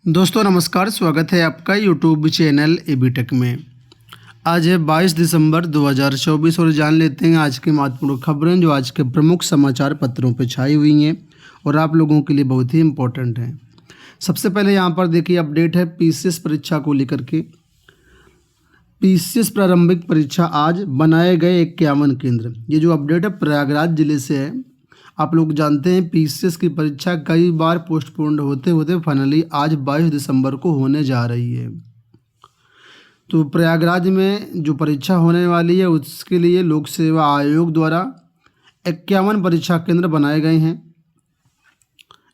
दोस्तों नमस्कार, स्वागत है आपका यूट्यूब चैनल एबी टेक में। आज है 22 दिसंबर 2024 और जान लेते हैं आज की महत्वपूर्ण खबरें जो आज के प्रमुख समाचार पत्रों पर छाई हुई हैं और आप लोगों के लिए बहुत ही इम्पोर्टेंट हैं। सबसे पहले यहाँ पर देखिए अपडेट है पीसीएस परीक्षा को लेकर के। पीसीएस प्रारंभिक परीक्षा आज, बनाए गए 51 केंद्र। ये जो अपडेट है प्रयागराज जिले से है। आप लोग जानते हैं पीसीएस की परीक्षा कई बार पोस्टपोन्ड होते होते फाइनली आज 22 दिसंबर को होने जा रही है। तो प्रयागराज में जो परीक्षा होने वाली है उसके लिए लोक सेवा आयोग द्वारा 51 परीक्षा केंद्र बनाए गए हैं।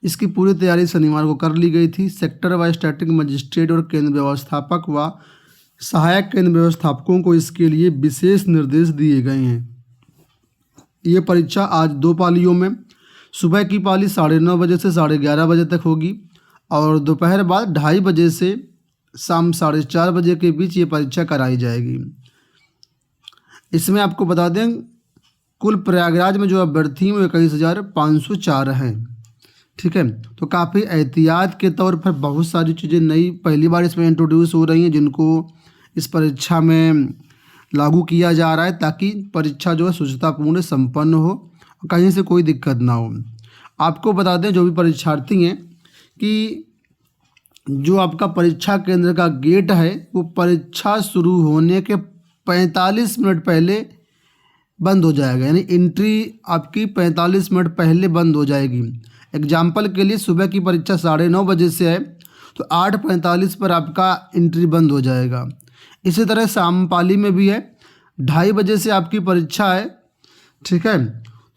इसकी पूरी तैयारी शनिवार को कर ली गई थी। सेक्टर वाइज स्टैटिक मजिस्ट्रेट और केंद्र व्यवस्थापक व सहायक केंद्र व्यवस्थापकों को इसके लिए विशेष निर्देश दिए गए हैं। ये परीक्षा आज 2 पालियों में, सुबह की पाली 9:30 बजे से 11:30 बजे तक होगी और दोपहर बाद 2:30 बजे से शाम 4:30 बजे के बीच ये परीक्षा कराई जाएगी। इसमें आपको बता दें कुल प्रयागराज में जो अभ्यर्थी हैं वो 21,504 हैं। ठीक है, तो काफ़ी एहतियात के तौर पर बहुत सारी चीज़ें नई पहली बार इसमें इंट्रोड्यूस हो रही हैं जिनको इस परीक्षा में लागू किया जा रहा है ताकि परीक्षा जो है शुचितापूर्ण संपन्न हो, कहीं से कोई दिक्कत ना हो। आपको बता दें जो भी परीक्षार्थी हैं कि जो आपका परीक्षा केंद्र का गेट है वो परीक्षा शुरू होने के 45 मिनट पहले बंद हो जाएगा, यानी एंट्री आपकी 45 मिनट पहले बंद हो जाएगी। एग्जाम्पल के लिए सुबह की परीक्षा 9:30 बजे से है तो 8:45 पर आपका एंट्री बंद हो जाएगा। इसी तरह शाम पाली में भी है, 2:30 बजे से आपकी परीक्षा है। ठीक है,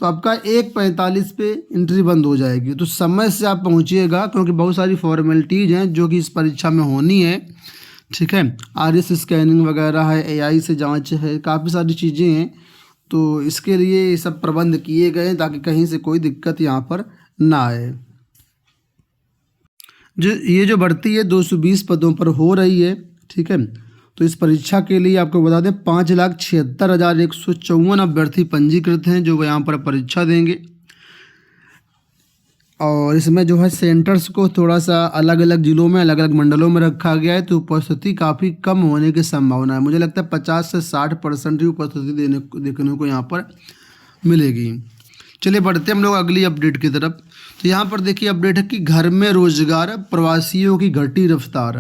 तो आपका 1:45 पे एंट्री बंद हो जाएगी। तो समय से आप पहुंचिएगा क्योंकि बहुत सारी फॉर्मेलिटीज़ हैं जो कि इस परीक्षा में होनी है। ठीक है, आरएस स्कैनिंग वगैरह है, एआई से जांच है, काफ़ी सारी चीज़ें हैं। तो इसके लिए ये सब प्रबंध किए गए हैं ताकि कहीं से कोई दिक्कत यहाँ पर ना आए। ये जो भर्ती है 220 पदों पर हो रही है। ठीक है, तो इस परीक्षा के लिए आपको बता दें 5,76,154 अभ्यर्थी पंजीकृत हैं जो यहाँ पर परीक्षा देंगे। और इसमें जो है सेंटर्स को थोड़ा सा अलग अलग ज़िलों में, अलग अलग मंडलों में रखा गया है, तो उपस्थिति काफ़ी कम होने की संभावना है। मुझे लगता है 50 से 60% ही उपस्थिति देखने को यहाँ पर मिलेगी। चलिए बढ़ते हम लोग अगली अपडेट की तरफ। तो यहाँ पर देखिए अपडेट है कि घर में रोजगार, प्रवासियों की घटी रफ्तार।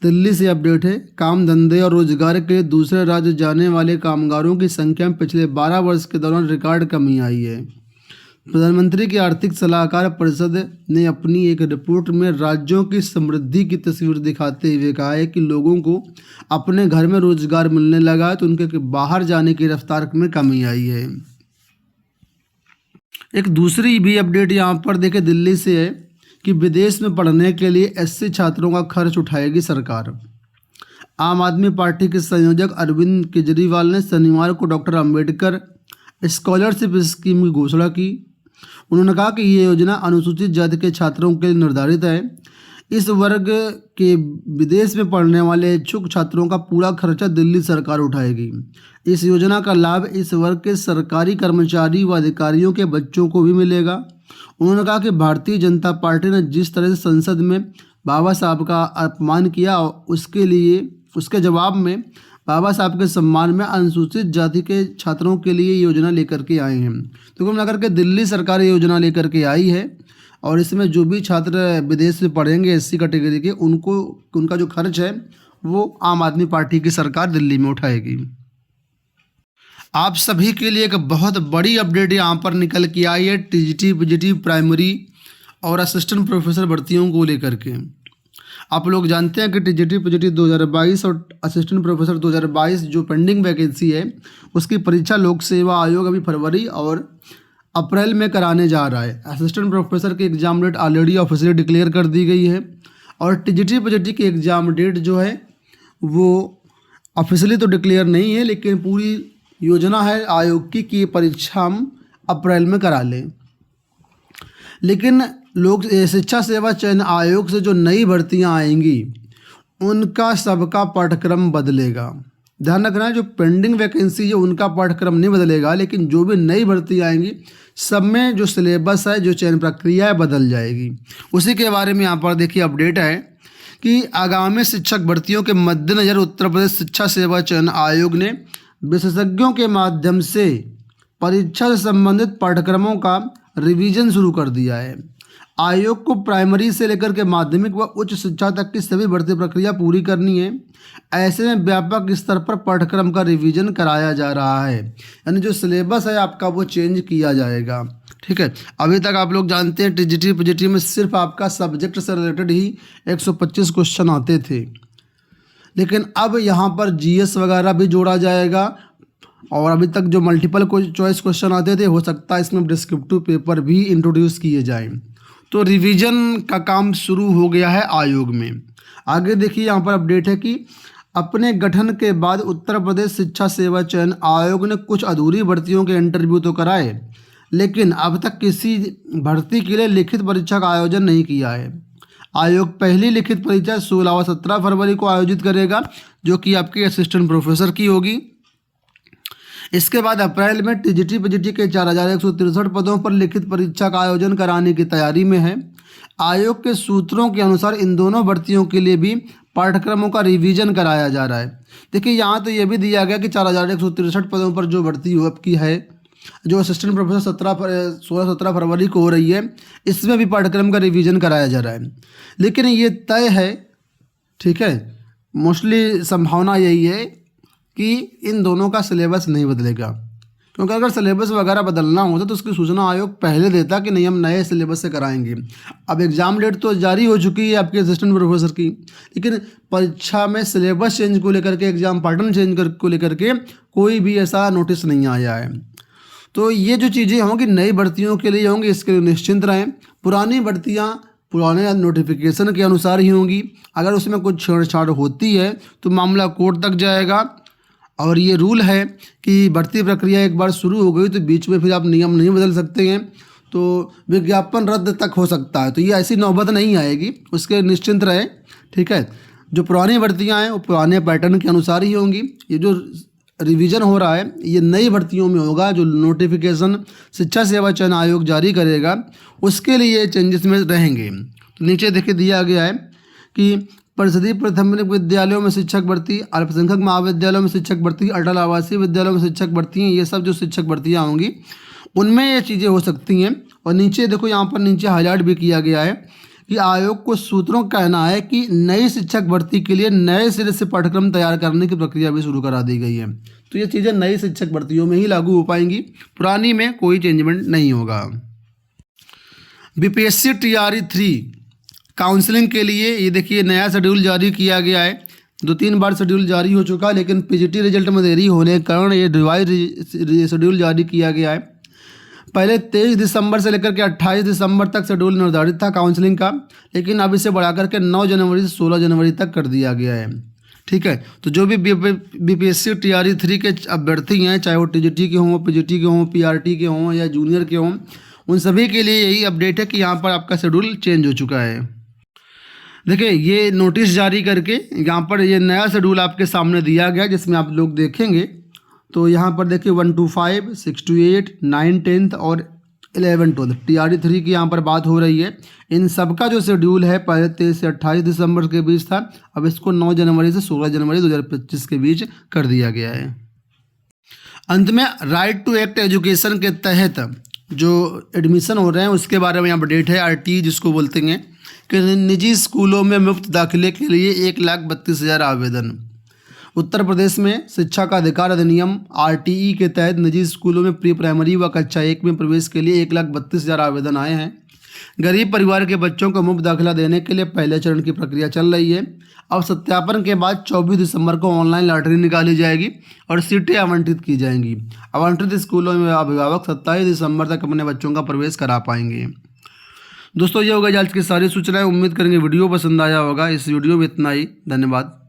दिल्ली से अपडेट है, काम धंधे और रोजगार के लिए दूसरे राज्य जाने वाले कामगारों की संख्या में पिछले 12 वर्ष के दौरान रिकॉर्ड कमी आई है। प्रधानमंत्री की आर्थिक सलाहकार परिषद ने अपनी एक रिपोर्ट में राज्यों की समृद्धि की तस्वीर दिखाते हुए कहा है कि लोगों को अपने घर में रोजगार मिलने लगा है तो उनके बाहर जाने की रफ्तार में कमी आई है। एक दूसरी भी अपडेट यहाँ पर देखें दिल्ली से है कि विदेश में पढ़ने के लिए एससी छात्रों का खर्च उठाएगी सरकार। आम आदमी पार्टी के संयोजक अरविंद केजरीवाल ने शनिवार को डॉक्टर अंबेडकर स्कॉलरशिप स्कीम की घोषणा की। उन्होंने कहा कि ये योजना अनुसूचित जाति के छात्रों के लिए निर्धारित है। इस वर्ग के विदेश में पढ़ने वाले इच्छुक छात्रों का पूरा खर्चा दिल्ली सरकार उठाएगी। इस योजना का लाभ इस वर्ग के सरकारी कर्मचारी व अधिकारियों के बच्चों को भी मिलेगा। उन्होंने कहा कि भारतीय जनता पार्टी ने जिस तरह से संसद में बाबा साहब का अपमान किया उसके जवाब में बाबा साहब के सम्मान में अनुसूचित जाति के छात्रों के लिए योजना लेकर के आए हैं। तो कुल मिलाकर के दिल्ली सरकार ये योजना लेकर के आई है और इसमें जो भी छात्र विदेश में पढ़ेंगे एससी कैटेगरी के उनका जो खर्च है वो आम आदमी पार्टी की सरकार दिल्ली में उठाएगी। आप सभी के लिए एक बहुत बड़ी अपडेट यहाँ पर निकल के आई है टीजीटी पीजीटी प्राइमरी और असिस्टेंट प्रोफेसर भर्तियों को लेकर के। आप लोग जानते हैं कि टीजीटी पीजीटी 2022 और असिस्टेंट प्रोफेसर 2022 जो पेंडिंग वैकेंसी है उसकी परीक्षा लोक सेवा आयोग अभी फरवरी और अप्रैल में कराने जा रहा है। असिस्टेंट प्रोफेसर की exam date already officially declare कर दी गई है और टीजीटी पीजीटी की एग्ज़ाम डेट जो है वो ऑफिशियली तो डिक्लेयर नहीं है लेकिन पूरी योजना है आयोग की कि ये परीक्षा हम अप्रैल में करा लें। लेकिन लोक शिक्षा सेवा चयन आयोग से जो नई भर्तियां आएंगी उनका सबका पाठ्यक्रम बदलेगा। ध्यान रखना है, जो पेंडिंग वैकेंसी है उनका पाठ्यक्रम नहीं बदलेगा, लेकिन जो भी नई भर्ती आएंगी सब में जो सिलेबस है, जो चयन प्रक्रिया है, बदल जाएगी। उसी के बारे में यहाँ पर देखिए अपडेट है कि आगामी शिक्षक भर्तियों के मद्देनज़र उत्तर प्रदेश शिक्षा सेवा चयन आयोग ने विशेषज्ञों के माध्यम से परीक्षा से संबंधित पाठ्यक्रमों का रिवीजन शुरू कर दिया है। आयोग को प्राइमरी से लेकर के माध्यमिक व उच्च शिक्षा तक की सभी भर्ती प्रक्रिया पूरी करनी है। ऐसे में व्यापक स्तर पर पाठ्यक्रम का रिवीजन कराया जा रहा है, यानी जो सिलेबस है आपका वो चेंज किया जाएगा। ठीक है, अभी तक आप लोग जानते हैं टीजीटी पीजीटी में सिर्फ आपका सब्जेक्ट से रिलेटेड ही 125 क्वेश्चन आते थे, लेकिन अब यहाँ पर जीएस वगैरह भी जोड़ा जाएगा। और अभी तक जो मल्टीपल चॉइस क्वेश्चन आते थे, हो सकता है इसमें डिस्क्रिप्टिव पेपर भी इंट्रोड्यूस किए जाएं। तो रिवीजन का काम शुरू हो गया है आयोग में। आगे देखिए यहाँ पर अपडेट है कि अपने गठन के बाद उत्तर प्रदेश शिक्षा सेवा चयन आयोग ने कुछ अधूरी भर्तियों के इंटरव्यू तो कराए, लेकिन अब तक किसी भर्ती के लिए लिखित परीक्षा का आयोजन नहीं किया है। आयोग पहली लिखित परीक्षा 16 व 17 फरवरी को आयोजित करेगा, जो कि आपकी असिस्टेंट प्रोफेसर की होगी। इसके बाद अप्रैल में टीजीटी पीजीटी के 4163 पदों पर लिखित परीक्षा का आयोजन कराने की तैयारी में है। आयोग के सूत्रों के अनुसार इन दोनों भर्तियों के लिए भी पाठ्यक्रमों का रिवीजन कराया जा रहा है। देखिए यहाँ तो ये भी दिया गया कि 4163 पदों पर जो भर्ती हो की है, जो असिस्टेंट प्रोफेसर 16-17 फरवरी को हो रही है, इसमें भी पाठ्यक्रम का रिवीजन कराया जा रहा है। लेकिन ये तय है, ठीक है, मोस्टली संभावना यही है कि इन दोनों का सिलेबस नहीं बदलेगा, क्योंकि अगर सिलेबस वगैरह बदलना होता तो उसकी सूचना आयोग पहले देता कि नहीं हम नए सिलेबस से कराएंगे। अब एग्ज़ाम डेट तो जारी हो चुकी है आपके असिस्टेंट प्रोफेसर की, लेकिन परीक्षा में सिलेबस चेंज को लेकर के, एग्ज़ाम पैटर्न चेंज को लेकर के कोई भी ऐसा नोटिस नहीं आया है। तो ये जो चीज़ें होंगी नई भर्तियों के लिए होंगी, इसके लिए निश्चिंत रहें। पुरानी भर्तियाँ पुराने नोटिफिकेशन के अनुसार ही होंगी। अगर उसमें कुछ छेड़छाड़ होती है तो मामला कोर्ट तक जाएगा। और ये रूल है कि भर्ती प्रक्रिया एक बार शुरू हो गई तो बीच में फिर आप नियम नहीं बदल सकते हैं, तो विज्ञापन रद्द तक हो सकता है। तो ये ऐसी नौबत नहीं आएगी, उसके निश्चिंत रहे। ठीक है, जो पुरानी भर्तियां हैं वो पुराने पैटर्न के अनुसार ही होंगी। ये जो रिवीजन हो रहा है ये नई भर्तियों में होगा, जो नोटिफिकेशन शिक्षा सेवा चयन आयोग जारी करेगा उसके लिए चेंजेस में रहेंगे। तो नीचे देखिए दिया गया है कि परिषदीय प्राथमिक विद्यालयों में शिक्षक भर्ती, अल्पसंख्यक महाविद्यालयों में शिक्षक भर्ती, अटल आवासीय विद्यालयों में शिक्षक भर्ती हैं, ये सब जो शिक्षक भर्तियाँ होंगी उनमें ये चीज़ें हो सकती हैं। और नीचे देखो, यहाँ पर नीचे हाईलाइट भी किया गया है कि आयोग को सूत्रों का कहना है कि नई शिक्षक भर्ती के लिए नए सिरे से पाठ्यक्रम तैयार करने की प्रक्रिया भी शुरू करा दी गई है। तो ये चीज़ें नई शिक्षक भर्तियों में ही लागू हो पाएंगी, पुरानी में कोई चेंजमेंट नहीं होगा। बीपीएससी TRE 3 काउंसलिंग के लिए ये देखिए नया शेड्यूल जारी किया गया है। 2-3 बार शेड्यूल जारी हो चुका है, लेकिन पीजीटी रिजल्ट में देरी होने के कारण ये रिवाइज शेड्यूल जारी किया गया है। पहले 23 दिसंबर से लेकर के 28 दिसंबर तक शेड्यूल निर्धारित था काउंसलिंग का, लेकिन अब इसे बढ़ाकर के 9 जनवरी से 16 जनवरी तक कर दिया गया है। ठीक है, तो जो भी बीपीएससी TRE 3 के अभ्यर्थी हैं, चाहे वो टीजीटी के हों, पीजीटी के हों, PRT के हों या जूनियर के हों, उन सभी के लिए यही अपडेट है कि यहाँ पर आपका शेड्यूल चेंज हो चुका है। देखिए ये नोटिस जारी करके यहाँ पर ये नया शेड्यूल आपके सामने दिया गया, जिसमें आप लोग देखेंगे तो यहाँ पर देखिए 1 to 5, 6 to 8, 9, 10 और 11, 12 TRE 3 की यहाँ पर बात हो रही है। इन सब का जो शेड्यूल है पहले 23 से 28 दिसंबर के बीच था, अब इसको 9 जनवरी से 16 जनवरी 2025 के बीच कर दिया गया है। अंत में राइट टू एक्ट एजुकेशन के तहत जो एडमिशन हो रहे हैं उसके बारे में यहाँ अपडेट है। RTE जिसको बोलते हैं कि निजी स्कूलों में मुफ्त दाखिले के लिए 1,32,000 आवेदन। उत्तर प्रदेश में शिक्षा का अधिकार अधिनियम RTE के तहत निजी स्कूलों में प्री प्राइमरी व कक्षा 1 में प्रवेश के लिए 1,32,000 आवेदन आए हैं। गरीब परिवार के बच्चों को मुफ्त दाखिला देने के लिए पहले चरण की प्रक्रिया चल रही है। अब सत्यापन के बाद 24 दिसंबर को ऑनलाइन लॉटरी निकाली जाएगी और सीटें आवंटित की जाएंगी। आवंटित स्कूलों में अभिभावक 27 दिसंबर तक अपने बच्चों का प्रवेश करा पाएंगे। दोस्तों ये होगा आज की सारी सूचनाएं। उम्मीद करेंगे वीडियो पसंद आया होगा। इस वीडियो में इतना ही। धन्यवाद।